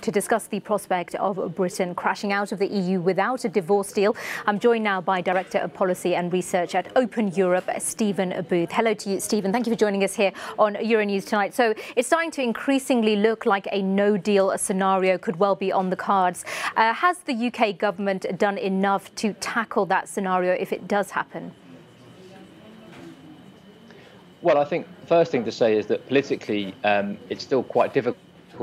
to discuss the prospect of Britain crashing out of the EU without a divorce deal. I'm joined now by Director of Policy and Research at Open Europe, Stephen Booth. Hello to you, Stephen. Thank you for joining us here on Euronews tonight. So it's starting to increasingly look like a no-deal scenario could well be on the cards. Has the UK government done enough to tackle that scenario if it does happen? Well, I think the first thing to say is that politically, it's still quite difficult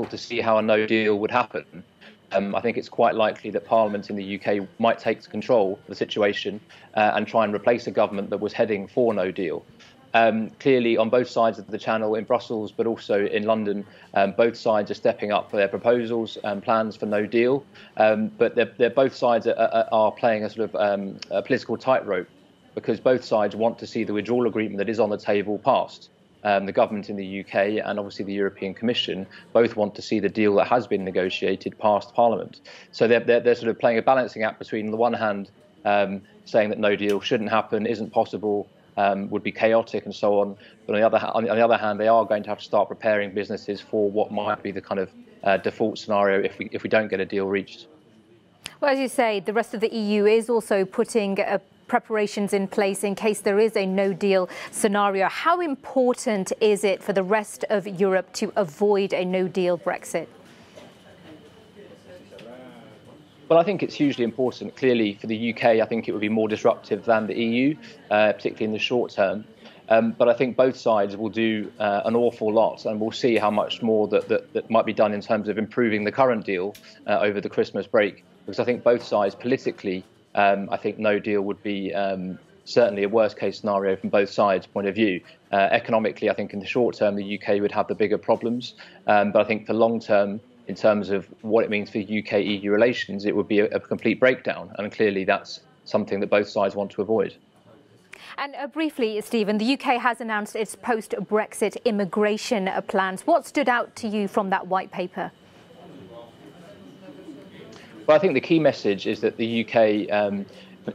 to see how a no deal would happen. I think it's quite likely that Parliament in the UK might take control of the situation and try and replace a government that was heading for no deal. Clearly, on both sides of the Channel, in Brussels, but also in London, both sides are stepping up for their proposals and plans for no deal. But both sides are playing a sort of a political tightrope, because both sides want to see the withdrawal agreement that is on the table passed. The government in the UK and obviously the European Commission both want to see the deal that has been negotiated past Parliament. So they're sort of playing a balancing act between, on the one hand, saying that no deal shouldn't happen, isn't possible, would be chaotic and so on. But on the other hand, they are going to have to start preparing businesses for what might be the kind of default scenario if we don't get a deal reached. Well, as you say, the rest of the EU is also putting preparations in place in case there is a no-deal scenario. How important is it for the rest of Europe to avoid a no-deal Brexit? Well, I think it's hugely important. Clearly, for the UK, I think it would be more disruptive than the EU, particularly in the short term. But I think both sides will do an awful lot, and we'll see how much more that might be done in terms of improving the current deal over the Christmas break. Because I think both sides politically, I think no deal would be certainly a worst case scenario from both sides' point of view. Economically, I think in the short term, the UK would have the bigger problems. But I think for long term, in terms of what it means for UK-EU relations, it would be a complete breakdown. And clearly that's something that both sides want to avoid. And briefly, Stephen, the UK has announced its post-Brexit immigration plans. What stood out to you from that white paper? Well, I think the key message is that the UK, in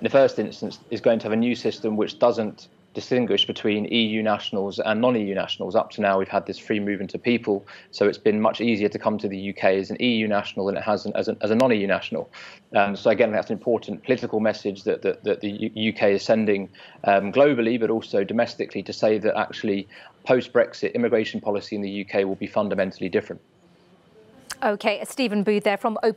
the first instance, is going to have a new system which doesn't distinguish between EU nationals and non-EU nationals. Up to now, we've had this free movement of people, so it's been much easier to come to the UK as an EU national than it has as a non-EU national. So again, that's an important political message that the UK is sending globally, but also domestically, to say that actually post-Brexit immigration policy in the UK will be fundamentally different. OK, Stephen Booth there from Open